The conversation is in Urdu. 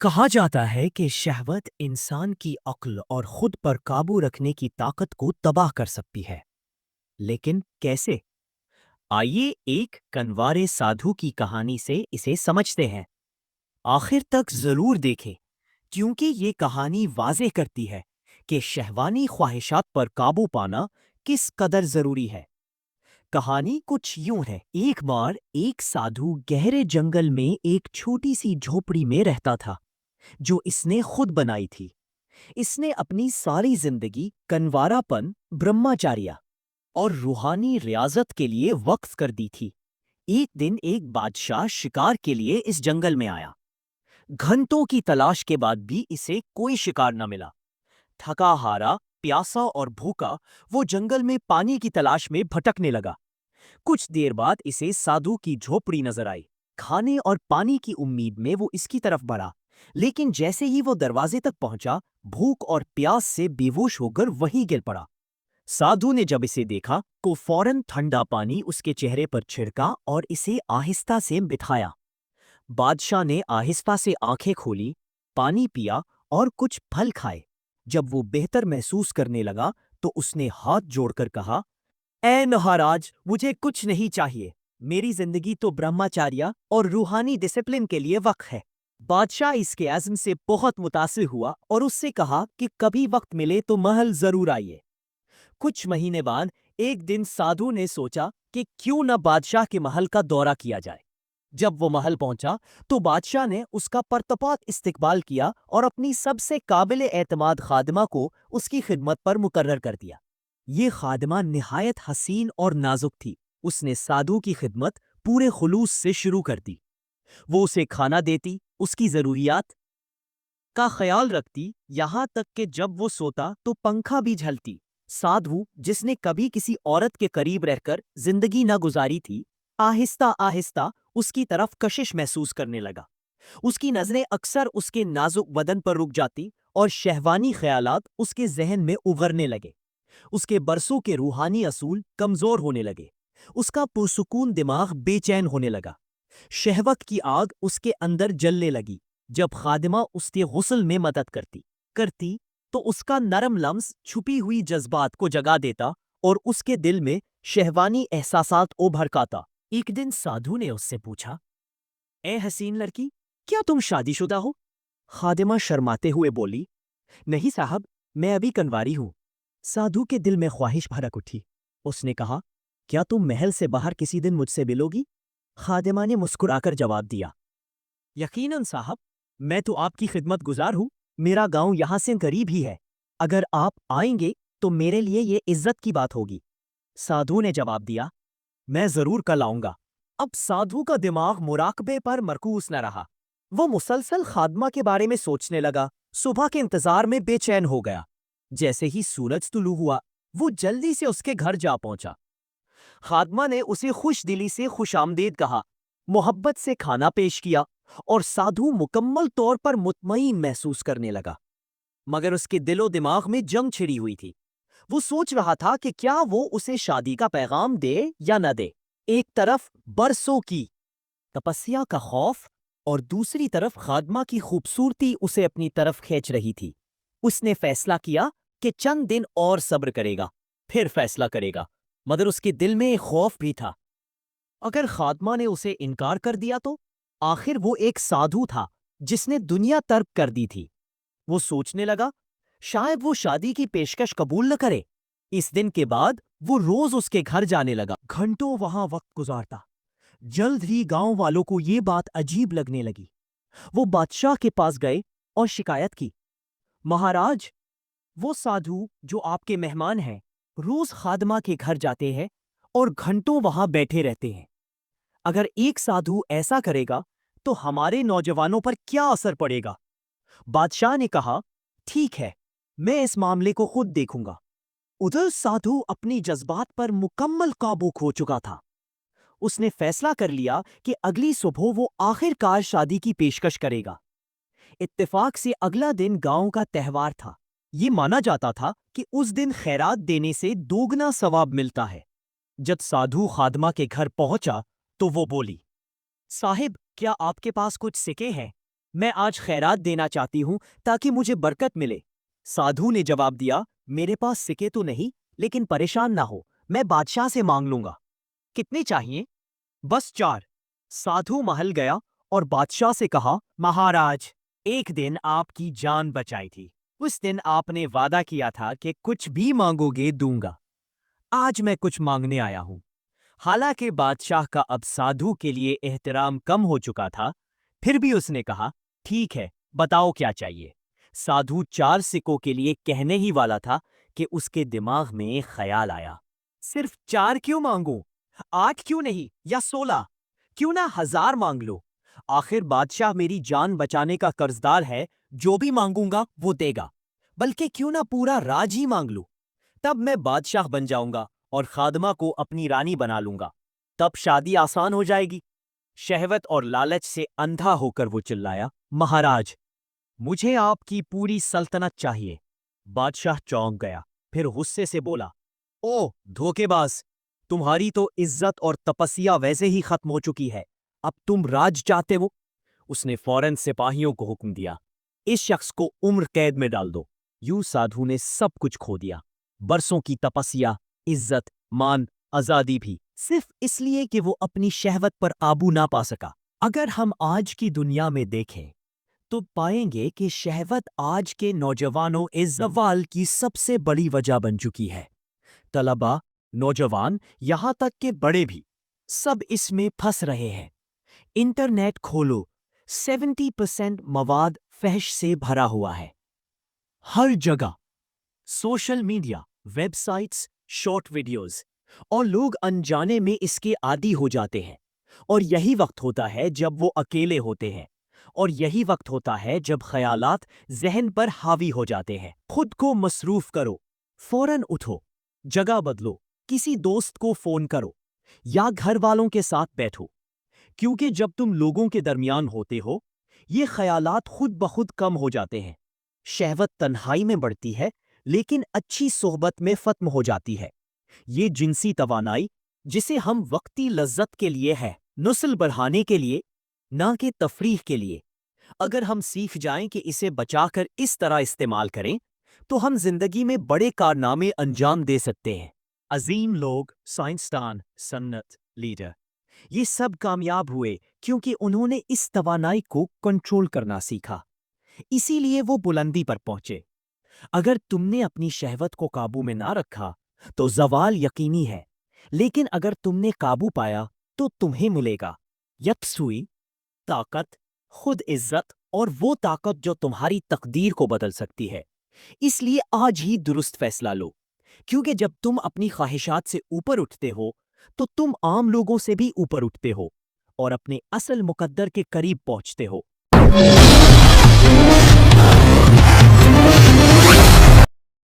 کہا جاتا ہے کہ شہوت انسان کی عقل اور خود پر قابو رکھنے کی طاقت کو تباہ کر سکتی ہے، لیکن کیسے؟ آئیے ایک کنوارے سادھو کی کہانی سے اسے سمجھتے ہیں۔ آخر تک ضرور دیکھیں، کیونکہ یہ کہانی واضح کرتی ہے کہ شہوانی خواہشات پر قابو پانا کس قدر ضروری ہے۔ کہانی کچھ یوں ہے۔ ایک بار ایک سادھو گہرے جنگل میں ایک چھوٹی سی جھوپڑی میں رہتا تھا، جو اس نے خود بنائی تھی۔ اس نے اپنی ساری زندگی کنوارا پن، برہماچاریہ اور روحانی ریاضت کے لیے وقف کر دی تھی۔ ایک دن ایک بادشاہ شکار کے لیے اس جنگل میں آیا۔ گھنٹوں کی تلاش کے بعد بھی اسے کوئی شکار نہ ملا۔ تھکا ہارا، پیاسا اور بھوکا، وہ جنگل میں پانی کی تلاش میں بھٹکنے لگا۔ کچھ دیر بعد اسے سادھو کی جھوپڑی نظر آئی۔ کھانے اور پانی کی امید میں وہ اس کی طرف بڑھا، لیکن جیسے ہی وہ دروازے تک پہنچا، بھوک اور پیاس سے بے ہوش ہو کر وہیں گر پڑا۔ سادھو نے جب اسے دیکھا تو فوراً ٹھنڈا پانی اس کے چہرے پر چھڑکا اور اسے آہستہ سے بٹھایا۔ بادشاہ نے آہستہ سے آنکھیں کھولی، پانی پیا اور کچھ پھل کھائے۔ جب وہ بہتر محسوس کرنے لگا تو اس نے ہاتھ جوڑ کر کہا، اے مہاراج، مجھے کچھ نہیں چاہیے۔ میری زندگی تو برہماچاریہ اور روحانی ڈسپلن کے لیے وقف ہے۔ بادشاہ اس کے عزم سے بہت متاثر ہوا اور اس سے کہا کہ کبھی وقت ملے تو محل ضرور آئیے۔ کچھ مہینے بعد ایک دن سادھو نے سوچا کہ کیوں نہ بادشاہ کے محل کا دورہ کیا جائے۔ جب وہ محل پہنچا تو بادشاہ نے اس کا پرتپاک استقبال کیا اور اپنی سب سے قابل اعتماد خادمہ کو اس کی خدمت پر مقرر کر دیا۔ یہ خادمہ نہایت حسین اور نازک تھی۔ اس نے سادھو کی خدمت پورے خلوص سے شروع کر دی۔ وہ اسے کھانا دیتی، اس کی ضروریات کا خیال رکھتی، یہاں تک کہ جب وہ سوتا تو پنکھا بھی جھلتی۔ سادھو، جس نے کبھی کسی عورت کے قریب رہ کر زندگی نہ گزاری تھی، آہستہ آہستہ اس کی طرف کشش محسوس کرنے لگا۔ اس کی نظریں اکثر اس کے نازک بدن پر رک جاتی اور شہوانی خیالات اس کے ذہن میں ابھرنے لگے۔ اس کے برسوں کے روحانی اصول کمزور ہونے لگے۔ اس کا پرسکون دماغ بے چین ہونے لگا۔ شہوت کی آگ اس کے اندر جلنے لگی۔ جب خادمہ اس کے غسل میں مدد کرتی تو اس کا نرم لمس چھپی ہوئی جذبات کو جگا دیتا اور اس کے دل میں شہوانی احساسات ابھرکاتا۔ ایک دن سادھو نے اس سے پوچھا، اے حسین لڑکی، کیا تم شادی شدہ ہو؟ خادمہ شرماتے ہوئے بولی، نہیں صاحب، میں ابھی کنواری ہوں۔ سادھو کے دل میں خواہش بھڑک اٹھی۔ اس نے کہا، کیا تم محل سے باہر کسی دن مجھ سے ملو گی؟ خادمہ نے مسکرا کر جواب دیا، یقیناً صاحب، میں تو آپ کی خدمت گزار ہوں۔ میرا گاؤں یہاں سے قریب ہی ہے۔ اگر آپ آئیں گے تو میرے لیے یہ عزت کی بات ہوگی۔ سادھو نے جواب دیا، میں ضرور کل آؤں گا۔ اب سادھو کا دماغ مراقبے پر مرکوز نہ رہا۔ وہ مسلسل خادمہ کے بارے میں سوچنے لگا، صبح کے انتظار میں بے چین ہو گیا۔ جیسے ہی سورج طلوع ہوا، وہ جلدی سے اس کے گھر جا پہنچا۔ خادمہ نے اسے خوش دلی سے خوش آمدید کہا، محبت سے کھانا پیش کیا اور سادھو مکمل طور پر مطمئن محسوس کرنے لگا۔ مگر اس کے دل و دماغ میں جنگ چھڑی ہوئی تھی۔ وہ سوچ رہا تھا کہ کیا وہ اسے شادی کا پیغام دے یا نہ دے۔ ایک طرف برسوں کی تپسیا کا خوف اور دوسری طرف خادمہ کی خوبصورتی اسے اپنی طرف کھینچ رہی تھی۔ اس نے فیصلہ کیا کہ چند دن اور صبر کرے گا، پھر فیصلہ کرے گا۔ مگر اس کے دل میں ایک خوف بھی تھا، اگر خادمہ نے اسے انکار کر دیا تو؟ آخر وہ ایک سادھو تھا جس نے دنیا ترک کر دی تھی۔ وہ سوچنے لگا، شاید وہ شادی کی پیشکش قبول نہ کرے۔ اس دن کے بعد وہ روز اس کے گھر جانے لگا، گھنٹوں وہاں وقت گزارتا۔ جلد ہی گاؤں والوں کو یہ بات عجیب لگنے لگی۔ وہ بادشاہ کے پاس گئے اور شکایت کی، مہاراج، وہ سادھو جو آپ کے مہمان ہیں روز خادمہ کے گھر جاتے ہیں اور گھنٹوں وہاں بیٹھے رہتے ہیں۔ اگر ایک سادھو ایسا کرے گا تو ہمارے نوجوانوں پر کیا اثر پڑے گا؟ بادشاہ نے کہا، ٹھیک ہے، میں اس معاملے کو خود دیکھوں گا۔ ادھر سادھو اپنی جذبات پر مکمل قابو کھو چکا تھا۔ اس نے فیصلہ کر لیا کہ اگلی صبح وہ آخر کار شادی کی پیشکش کرے گا۔ اتفاق سے اگلا دن گاؤں کا تہوار تھا۔ یہ مانا جاتا تھا کہ اس دن خیرات دینے سے دوگنا ثواب ملتا ہے۔ جب سادھو خادمہ کے گھر پہنچا تو وہ بولی، صاحب، کیا آپ کے پاس کچھ سکے ہیں؟ میں آج خیرات دینا چاہتی ہوں تاکہ مجھے برکت ملے۔ سادھو نے جواب دیا، میرے پاس سکے تو نہیں، لیکن پریشان نہ ہو، میں بادشاہ سے مانگ لوں گا۔ کتنے چاہیے؟ بس 4۔ سادھو محل گیا اور بادشاہ سے کہا، مہاراج، ایک دن آپ کی جان بچائی تھی۔ اس دن آپ نے وعدہ کیا تھا کہ کچھ بھی مانگو گے دوں گا۔ آج میں کچھ مانگنے آیا ہوں۔ حالانکہ بادشاہ کا اب سادھو کے لیے احترام کم ہو چکا تھا، پھر بھی اس نے کہا، ٹھیک ہے، بتاؤ کیا چاہیے۔ سادھو 4 سکوں کے لیے کہنے ہی والا تھا کہ اس کے دماغ میں ایک خیال آیا۔ صرف 4 کیوں مانگوں؟ 8 کیوں نہیں یا 16؟ کیوں نہ 1000 مانگ لو؟ آخر بادشاہ میری جان بچانے کا قرضدار ہے، جو بھی مانگوں گا وہ دے گا۔ بلکہ کیوں نہ پورا راج ہی مانگ لوں؟ تب میں بادشاہ بن جاؤں گا اور خادمہ کو اپنی رانی بنا لوں گا۔ تب شادی آسان ہو جائے گی۔ شہوت اور لالچ سے اندھا ہو کر وہ چلایا، مہاراج، مجھے آپ کی پوری سلطنت چاہیے۔ بادشاہ چونک گیا، پھر غصے سے بولا، او دھوکے باز، تمہاری تو عزت اور تپسیا ویسے ہی ختم ہو چکی ہے، اب تم راج چاہتے ہو؟ اس نے فوراً سپاہیوں کو حکم دیا، اس شخص کو عمر قید میں ڈال دو۔ یوں سادھو نے سب کچھ کھو دیا، برسوں کی تپسیا، عزت، مان، آزادی بھی، صرف اس لیے کہ وہ اپنی شہوت پر قابو نہ پا سکا۔ اگر ہم آج کی دنیا میں دیکھیں تو پائیں گے کہ شہوت آج کے نوجوانوں کے زوال کی سب سے بڑی وجہ بن چکی ہے۔ طلباء، نوجوان، یہاں تک کہ بڑے بھی، سب اس میں پھنس رہے ہیں۔ انٹرنیٹ کھولو، 70% مواد فحش سے بھرا ہوا ہے۔ ہر جگہ social media, web sites, short videos, اور لوگ انجانے میں اس کے عادی ہو جاتے ہیں۔ اور یہی وقت ہوتا ہے جب وہ اکیلے ہوتے ہیں، اور یہی وقت ہوتا ہے جب خیالات ذہن پر حاوی ہو جاتے ہیں۔ خود کو مصروف کرو، فوراً اٹھو، جگہ بدلو، کسی دوست کو فون کرو یا گھر والوں کے ساتھ بیٹھو، کیونکہ جب تم لوگوں کے درمیان ہوتے ہو، یہ خیالات خود بخود کم ہو جاتے ہیں۔ شہوت تنہائی میں بڑھتی ہے، لیکن اچھی صحبت میں ختم ہو جاتی ہے۔ یہ جنسی توانائی، جسے ہم وقتی لذت کے لیے ہے، نسل بڑھانے کے لیے، نہ کہ تفریح کے لیے، اگر ہم سیکھ جائیں کہ اسے بچا کر اس طرح استعمال کریں تو ہم زندگی میں بڑے کارنامے انجام دے سکتے ہیں۔ عظیم لوگ، سائنسدان، صنعت لیڈر، یہ سب کامیاب ہوئے کیونکہ انہوں نے اس توانائی کو کنٹرول کرنا سیکھا۔ اسی لیے وہ بلندی پر پہنچے۔ اگر تم نے اپنی شہوت کو قابو میں نہ رکھا تو زوال یقینی ہے، لیکن اگر تم نے قابو پایا تو تمہیں ملے گا یکسوئی، طاقت، خود عزت، اور وہ طاقت جو تمہاری تقدیر کو بدل سکتی ہے۔ اس لیے آج ہی درست فیصلہ لو، کیونکہ جب تم اپنی خواہشات سے اوپر اٹھتے ہو تو تم عام لوگوں سے بھی اوپر اٹھتے ہو اور اپنے اصل مقدر کے قریب پہنچتے ہو۔